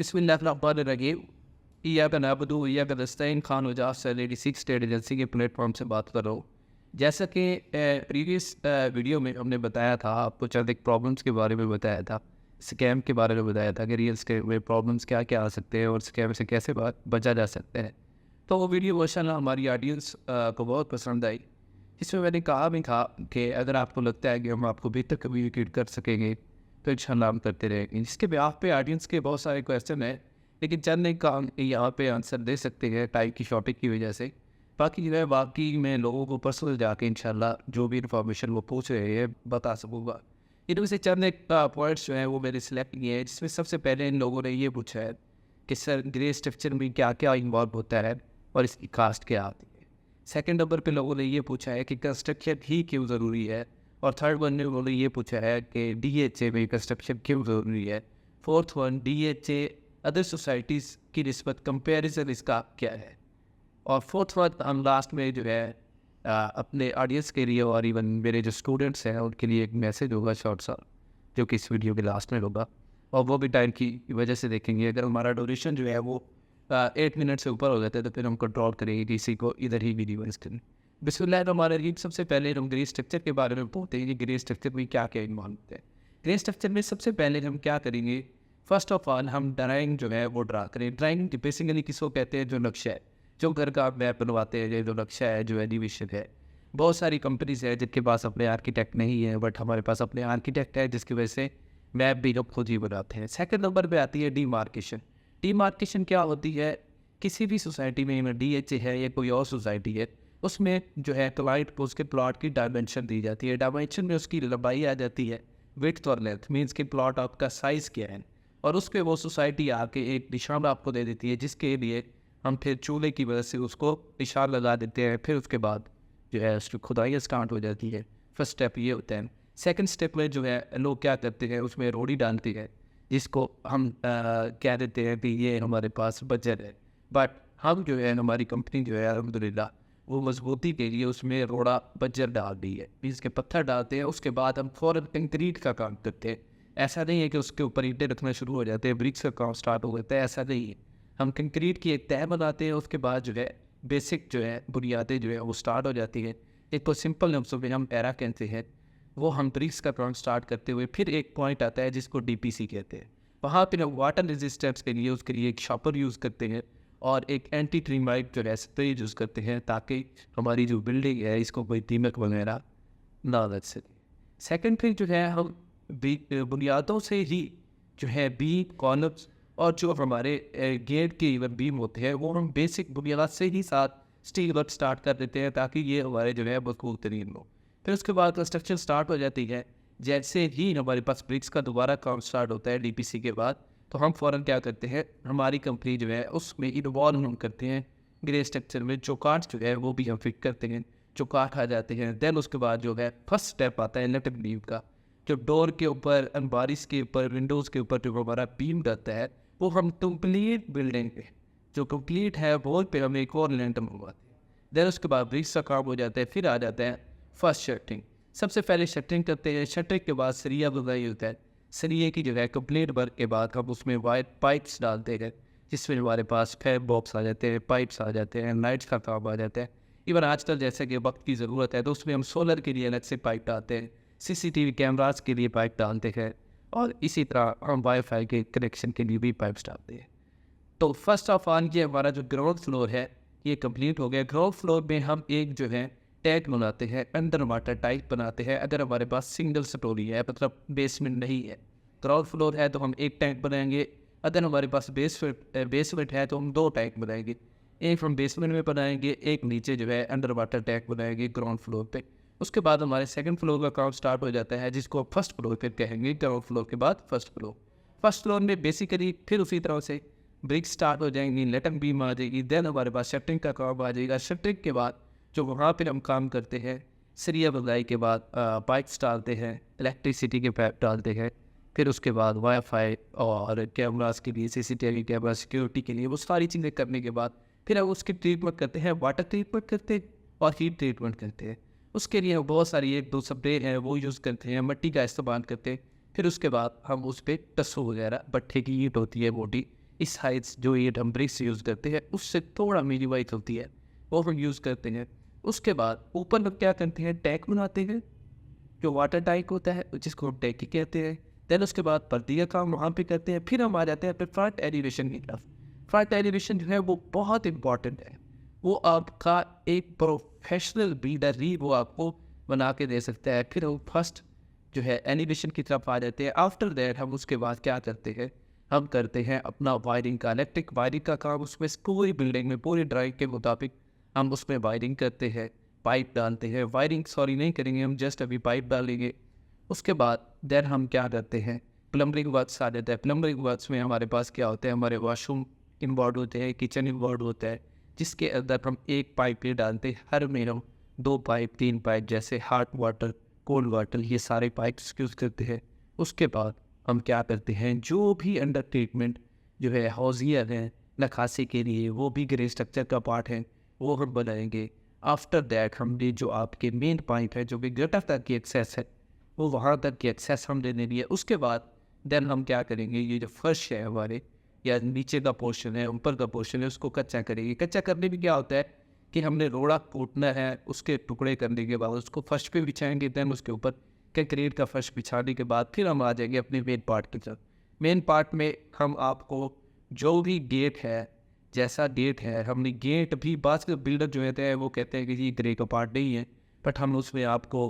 बिस्मिल्लाहिर्रहमानिर्रहीम। इय्याका नअबुदु व इय्याका नस्तईन Khan Bajaj salary 6 state agency के प्लेटफॉर्म से बात कर रहा हूँ। जैसा कि प्रीवियस वीडियो में हमने बताया था, आपको चंद एक प्रॉब्लम्स के बारे में बताया था, स्कैम के बारे में बताया था कि रियल स्टेट में प्रॉब्लम्स क्या क्या आ सकते हैं और स्कैम से कैसे बचा जा सकता है। तो वो वीडियो माशाल्लाह हमारी ऑडियंस को बहुत पसंद आई। इसमें मैंने कहा भी था कि अगर आपको लगता है कि हम आपको बेहतर कम्युनिकेट कर सकेंगे तो इंशाल्लाह हम करते रहेंगे। इसके ब्याह पे ऑडियंस के बहुत सारे क्वेश्चन हैं, लेकिन चंद एक का हम यहाँ पे आंसर दे सकते हैं टाइम की शॉर्टेज की वजह से। बाकी जो है बाकी मैं लोगों को पर्सनल जाके इंशाल्लाह जो भी इन्फॉर्मेशन वो पूछ रहे हैं बता सकूँगा। इनमें से चंद एक पॉइंट्स जो हैं वो मैंने सिलेक्ट किए हैं, जिसमें सबसे पहले इन लोगों ने ये पूछा है कि सर ग्रे स्ट्रक्चर में क्या क्या इन्वॉल्व होता है और इसकी कास्ट क्या आती है। सेकंड नंबर पे लोगों ने ये पूछा है कि कंस्ट्रक्शन ही क्यों ज़रूरी है। और थर्ड वन ने उन्होंने ये पूछा है कि DHA में कंस्ट्रक्शन क्यों ज़रूरी है। Fourth one, DHA other societies की निस्बत कंपेरिजन इसका क्या है। और फोर्थ वन हम लास्ट में जो है अपने ऑडियंस के लिए और इवन मेरे जो स्टूडेंट्स हैं उनके लिए एक मैसेज होगा शॉर्ट सा, जो कि इस वीडियो के लास्ट में होगा, और वो भी टाइम की वजह से देखेंगे। अगर हमारा ड्यूरेशन जो है वो 8 मिनट से ऊपर हो जाता है तो फिर हम कंट्रोल करेंगे कि इसी को इधर ही वीडियो करें। बिस्मिल्लाहिर्रहमानिर्रहीम। सबसे पहले हम ग्रे स्ट्रक्चर के बारे में बोलते हैं कि ग्रे स्ट्रक्चर में क्या क्या इन्वॉल्व होते हैं। ग्रे स्ट्रक्चर में सबसे पहले हम क्या करेंगे, फर्स्ट ऑफ ऑल हम ड्राइंग जो है वो ड्रा करें। ड्राइंग बेसिकली किसको कहते हैं, जो नक्शा है, जो घर का आप मैप बनवाते हैं, जो नक्शा है, जो एनिमेशन है। बहुत सारी कंपनीज है जिनके पास अपने आर्किटेक्ट नहीं है, बट हमारे पास अपने आर्किटेक्ट है जिसकी वजह से मैप भी हम खुद ही बनाते हैं। सेकेंड नंबर पर आती है डीमार्केशन। डीमार्केशन क्या होती है, किसी भी सोसाइटी में DHA है या कोई और सोसाइटी है, उसमें जो है क्लाइंट को उसके प्लॉट की डायमेंशन दी जाती है। डायमेंशन में उसकी लंबाई आ जाती है, विड्थ और लेंथ, मीन्स कि प्लॉट आपका साइज़ क्या है, और उस पर वो सोसाइटी आके एक निशान आपको दे देती है, जिसके लिए हम फिर चूल्हे की वजह से उसको निशान लगा देते हैं। फिर उसके बाद जो है उसकी खुदाई स्टार्ट हो जाती है। फर्स्ट स्टेप ये होता है। सेकेंड स्टेप में जो है लोग क्या करते हैं, उसमें रोड़ी डालते हैं, जिसको हम कह देते हैं कि ये हमारे पास बजट है। बट हम जो है हमारी कंपनी जो है अल्हम्दुलिल्लाह वो मजबूती के लिए उसमें रोड़ा बज्जर डाल दी है, मीन्स के पत्थर डालते हैं। उसके बाद हम फ़ौरन कंक्रीट का काम करते हैं। ऐसा नहीं है कि उसके ऊपर ईंटें रखना शुरू हो जाते हैं, ब्रिक्स का काम स्टार्ट हो जाता है, ऐसा नहीं है। हम कंक्रीट की एक तह बनाते हैं, उसके बाद जो है बेसिक जो है बुनियादें जो है वो स्टार्ट हो जाती है। एक तो सिंपल लफ्ज़ों में हम पैरा कहते हैं, वो हम ब्रिक्स का काम स्टार्ट करते हुए फिर एक पॉइंट आता है जिसको DPC कहते हैं। वहाँ पर हम वाटर रेजिस्टेंस के लिए उसके लिए एक शॉपर यूज़ करते हैं और एक एंटी ट्रीमाइट जो है स्प्रे यूज़ करते हैं, ताकि हमारी जो बिल्डिंग है इसको कोई दीमक वगैरह ना लग सके। सेकंड फिर जो है हम बुनियादों से ही जो है बीम, कॉलम्स और जो हमारे गेट के इवन बीम होते हैं वो हम बेसिक बुनियाद से ही साथ स्टील वर्क स्टार्ट कर देते हैं, ताकि ये हमारे जो है मजबूत तरीन हो। फिर उसके बाद कंस्ट्रक्शन स्टार्ट हो जाती है। जैसे ही हमारे पास ब्रिक्स का दोबारा काम स्टार्ट होता है DPC के बाद, तो हम फ़ौरन क्या करते हैं, हमारी कंपनी जो है उसमें इन्वॉल्व हम करते हैं ग्रे स्ट्रक्चर में। चौकाट जो है वो भी हम फिट करते हैं, चौकाट आ जाते हैं। देन उसके बाद जो है फर्स्ट स्टेप आता है लेटम बीम का, जो डोर के ऊपर, अलमारीज के ऊपर, विंडोज़ के ऊपर जो हमारा बीम रहता है वो हम कंप्लीट बिल्डिंग पे जो कंप्लीट है वॉल पे हम एक और लेंटर मंगवाते हैं। देन उसके बाद ब्रिक्स का काम हो जाता है। फिर आ जाता है फर्स्ट शटरिंग। सबसे पहले शटरिंग करते हैं, शटरिंग के बाद सरिया बुनाई होता है। सरिये की जो है कंप्लीट वर्क के बाद हम उसमें वाइट पाइप्स डालते हैं, जिसमें हमारे पास फैब बॉक्स आ जाते हैं, पाइप्स आ जाते हैं, लाइट्स का काम आ जाता है। इवन आजकल जैसे कि वक्त की ज़रूरत है तो उसमें हम सोलर के लिए अलग से पाइप डालते हैं, CCTV कैमराज के लिए पाइप डालते हैं, और इसी तरह हम वाईफाई के कनेक्शन के लिए भी पाइप्स डालते हैं। तो फर्स्ट ऑफ ऑल ये हमारा जो ग्राउंड फ्लोर है ये कंप्लीट हो गया। ग्राउंड फ्लोर में हम एक जो है टैंक बनाते हैं, अंडर वाटर टाइप बनाते हैं। अगर हमारे पास सिंगल स्टोरी है, मतलब बेसमेंट नहीं है, ग्राउंड फ्लोर है, तो हम एक टैंक बनाएंगे। अगर हमारे पास बेसमेंट है तो हम 2 टैंक बनाएंगे, एक हम बेसमेंट में बनाएंगे, एक नीचे जो है अंडर वाटर टैंक बनाएंगे ग्राउंड फ्लोर पे। उसके बाद हमारे सेकंड फ्लोर का काम स्टार्ट हो जाता है, जिसको फर्स्ट फ्लोर पे कहेंगे। ग्राउंड फ्लोर के बाद फर्स्ट फ्लोर में बेसिकली फिर उसी तरह से ब्रिक स्टार्ट हो जाएंगी, लेटम बीम आ जाएगी। देन हमारे पास शटरिंग का काम आ जाएगा। शटरिंग के बाद जो वहाँ पर हम काम करते हैं, सरिया बुनाई के बाद पाइप्स डालते हैं, इलेक्ट्रिसिटी के पाइप डालते हैं। फिर उसके बाद वाईफाई और कैमरास के लिए, CCTV कैमरा सिक्योरिटी के लिए, वो सारी चीज़ें करने के बाद फिर हम उसकी ट्रीटमेंट करते हैं, वाटर ट्रीटमेंट करते हैं और हीट ट्रीटमेंट करते हैं। उसके लिए हम बहुत सारी 1-2 स्प्रे हैं वो यूज़ करते हैं, मिट्टी का इस्तेमाल करते हैं। फिर उसके बाद हम उस पर टस्सो वगैरह, भट्ठे की ईंट होती है मोटी, इस हाइट्स जो ये हम ब्रिक्स यूज़ करते हैं उससे थोड़ा मिनिमाइज होती है, वो हम यूज़ करते हैं। उसके बाद ऊपर लोग क्या करते हैं, टैंक बनाते हैं जो वाटर टैंक होता है जिसको हम टैंकी कहते हैं। देन उसके बाद पर्दी का काम वहाँ पे करते हैं। फिर हम आ जाते हैं अपने फ्रंट एलिवेशन की तरफ। फ्रंट एलिवेशन जो है वो बहुत इंपॉर्टेंट है, वो आपका एक प्रोफेशनल बिल्डर ही वो आपको बना के दे सकता है। फिर हम फर्स्ट जो है एलिवेशन की तरफ आ जाते हैं। आफ्टर दैट हम उसके बाद क्या करते हैं, हम करते हैं अपना वायरिंग का, इलेक्ट्रिक वायरिंग का काम। उसमें पूरी बिल्डिंग में पूरी ड्राइंग के मुताबिक हम उसमें वायरिंग करते हैं, पाइप डालते हैं। वायरिंग सॉरी नहीं करेंगे हम, जस्ट अभी पाइप डालेंगे। उसके बाद देन हम क्या करते हैं, प्लम्बरिंग वर्क्स आ जाता है। प्लम्बरिंग वर्क्स में हमारे पास क्या होता है, हमारे वॉशरूम इन्वॉल्व होते हैं, किचन इन्वॉल्व होता है, जिसके अंदर हम एक पाइप ही डालते हैं हर महीनों, 2 पाइप 3 पाइप, जैसे हॉट वाटर कोल्ड वाटर, ये सारे पाइप्स यूज़ करते हैं। उसके बाद हम क्या करते हैं, जो भी अंडर ट्रीटमेंट जो है हौजियर है नखासी के लिए, वो भी ग्रे स्ट्रक्चर का पार्ट है, वो हम बनाएंगे। आफ्टर दैट हमने जो आपके मेन पाइप है जो कि गटर तक की एक्सेस है, वो वहाँ तक की एक्सेस हम देने लिए। उसके बाद देन हम क्या करेंगे, ये जो फर्श है हमारे या नीचे का पोर्शन है ऊपर का पोर्शन है उसको कच्चा करेंगे। कच्चा करने में क्या होता है कि हमने रोड़ा कूटना है, उसके टुकड़े करने के बाद उसको फर्श पे बिछाएंगे। देन उसके ऊपर कंक्रीट का फर्श बिछाने के बाद फिर हम आ जाएंगे अपने मेन पार्ट की तरफ। मेन पार्ट में हम आपको जो भी गेट है, जैसा गेट है, हमने गेट भी बाद के बिल्डर जो होते हैं वो कहते हैं कि जी ग्रे का पार्ट नहीं है, बट हम उसमें आपको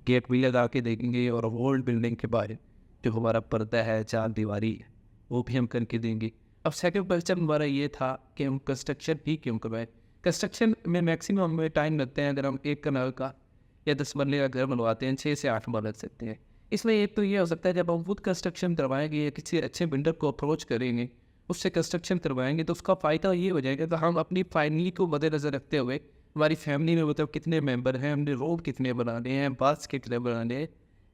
गेट भी लगा के देंगे। और ओल्ड बिल्डिंग के बारे जो हमारा पर्दा है, चार दीवारी है, वो भी हम करके देंगे। अब सेकंड क्वेश्चन हमारा ये था कि हम कंस्ट्रक्शन भी क्यों करवाएं। कंस्ट्रक्शन में मैक्सिमम हमें टाइम लगते हैं, अगर हम एक कनाल का या 10 मरले का घर बनवाते हैं 6 से 8 माह लग सकते हैं। इसमें एक तो ये हो सकता है जब हम खुद कंस्ट्रक्शन करवाएंगे या किसी अच्छे बिल्डर को अप्रोच करेंगे, उससे कंस्ट्रक्शन करवाएंगे, तो उसका फ़ायदा ये हो जाएगा कि हम अपनी फैमिली को मद्देनज़र रखते हुए, हमारी फैमिली में मतलब कितने मेंबर हैं, हमने रोड कितने बनाने हैं, बाथ्स कितने बनाने हैं,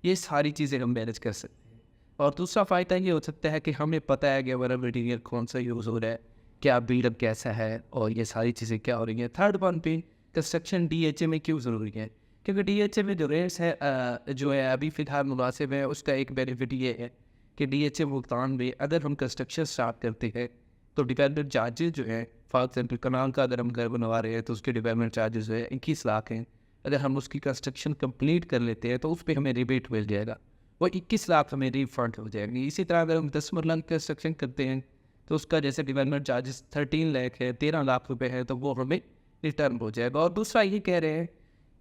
ये सारी चीज़ें हम मैनेज कर सकते हैं। और दूसरा फ़ायदा ये हो सकता है कि हमें पता है कि हमारा मटीरियल कौन सा यूज़ हो रहा है, क्या बिल्डअप कैसा है, और ये सारी चीज़ें क्या हो रही हैं। थर्ड वन पे कंस्ट्रक्शन DHA में क्यों ज़रूरी है, क्योंकि DHA में जो रेट्स है जो है अभी फ़िलहाल मुनासिब है। उसका एक बेनिफिट ये है कि DHA भुगतान में अगर हम कंस्ट्रक्शन स्टार्ट करते हैं तो डिवेलपमेंट चार्जेस जो है, फॉर एग्जाम्पल कनाल का अगर हम घर बनवा रहे हैं तो उसके डिवेलपमेंट चार्जेस जो है 21 लाख हैं। अगर हम उसकी कंस्ट्रक्शन कंप्लीट कर लेते हैं तो उस पर हमें रिबेट मिल जाएगा, वो 21 लाख हमें रिफंड हो जाएंगे। इसी तरह अगर हम 10 मरला कंस्ट्रक्शन करते हैं तो उसका जैसे डिवेलपमेंट चार्जेस 13 लाख है, 13 लाख रुपए है, तो वो हमें रिटर्न हो जाएगा। और दूसरा ये कह रहे हैं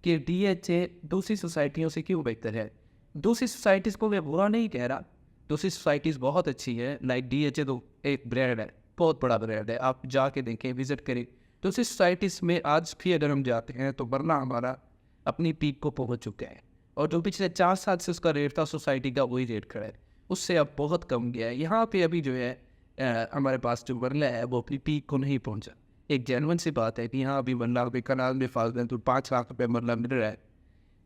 कि DHA दूसरी सोसाइटियों से क्यों बेहतर है। दूसरी सोसाइटीज़ को मैं बुरा नहीं कह रहा, दूसरी सोसाइटीज़ बहुत अच्छी है। लाइक DHA तो एक ब्रांड है, बहुत बड़ा ब्रांड है, आप जाके देखें, विजिट करें। दूसरी सोसाइटीज़ में आज भी अगर हम जाते हैं तो वरना हमारा अपनी पीक को पहुंच चुका है, और जो पिछले 4 साल से उसका रेट था सोसाइटी का वही रेट खड़ा है, उससे अब बहुत कम गया है। यहाँ पे अभी जो है हमारे पास जो बंगला है वो अपनी पीक को नहीं पहुँचा। एक जेन्युइन सी बात है कि यहाँ अभी बंगला रुपये कनाल में फालतू है तो 5 लाख रुपये मरला मिल रहा है,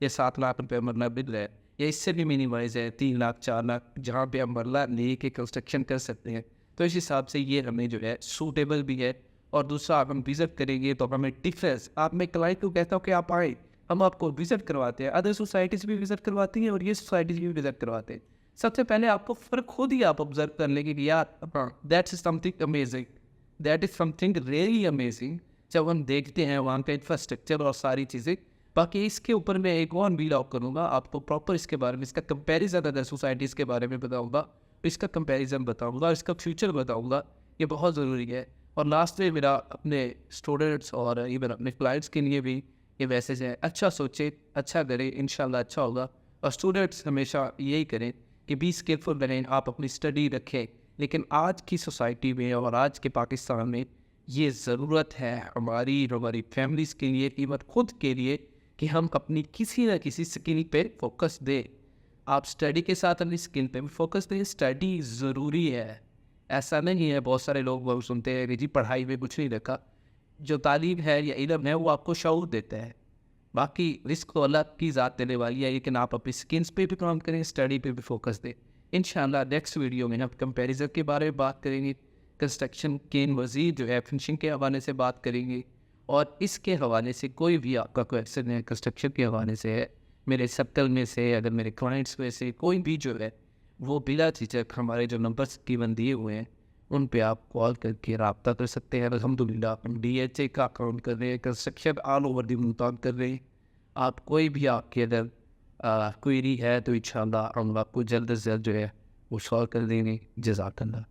या 7 लाख रुपये मरला मिल रहा है, या इससे भी मिनिमाइज है 3 लाख 4 लाख, जहाँ पे हम मरला ले के कंस्ट्रक्शन कर सकते हैं। तो इस हिसाब से ये हमें जो है सूटेबल भी है। और दूसरा हम विज़िट करेंगे तो हमें डिफरेंस, आप मैं क्लाइंट को कहता हूँ कि आप आए, हम आपको विज़िट करवाते हैं, अदर सोसाइटीज़ भी विज़िट करवाती हैं और ये सोसाइटीज़ भी विज़िट करवाते हैं। सबसे पहले आपको फ़र्क खुद ही आप ऑब्जर्व कर लेंगे कि यार हाँ that's something amazing, that is something really amazing, जब हम देखते हैं वहाँ का इंफ्रास्ट्रक्चर और सारी चीज़ें। बाकी इसके ऊपर मैं एक और वीडियो करूँगा, आपको प्रॉपर इसके बारे में, इसका कंपैरिजन अदर सोसाइटीज़ के बारे में बताऊँगा, इसका कंपैरिजन बताऊँगा, इसका फ्यूचर बताऊँगा, ये बहुत ज़रूरी है। और लास्ट में मेरा अपने स्टूडेंट्स और इवन अपने क्लाइंट्स के लिए भी ये मैसेज है, अच्छा सोचें, अच्छा करें, इंशाल्लाह अच्छा होगा। और स्टूडेंट्स हमेशा यही करें कि बी स्किलफुल बनें, आप अपनी स्टडी रखें। लेकिन आज की सोसाइटी में और आज के पाकिस्तान में ये ज़रूरत है हमारी फैमिलीज़ के लिए, इवन खुद के लिए, कि हम अपनी किसी न किसी स्किल पे फोकस दें। आप स्टडी के साथ अपनी स्किल पे भी फोकस दें, स्टडी ज़रूरी है। ऐसा नहीं है, बहुत सारे लोग वो सुनते हैं कि जी पढ़ाई में कुछ नहीं रखा। जो तालीम है या इल्म है वो आपको शऊर देता है, बाकी रिस्क तो अल्लाह की ज़ात देने वाली है। लेकिन आप अपनी स्किल्स पे भी काम करें, स्टडी पे भी फोकस दें। इंशाल्लाह नेक्स्ट वीडियो में हम कंपैरिजन के बारे में बात करेंगे, कंस्ट्रक्शन के मज़ीद जो है फिनिशिंग के हवाले से बात करेंगे। और इसके हवाले से कोई भी आपका क्वेश्चन है कंस्ट्रक्शन के हवाले से है, मेरे सर्कल में से अगर मेरे क्लाइंट्स में से कोई भी जो है वो बिला झिझक हमारे जो नंबर्स गिवन दिए हुए हैं उन पे आप कॉल करके रब्ता कर सकते हैं। अल्हम्दुलिल्लाह हम DHA का काम कर रहे हैं, construction all over the Multan कर रहे हैं। आप कोई भी आपकी अगर क्वेरी है तो इंशाल्लाह हम आपको जल्द से जल्द जो है वो सॉल्व कर देंगे। जज़ाकल्लाह।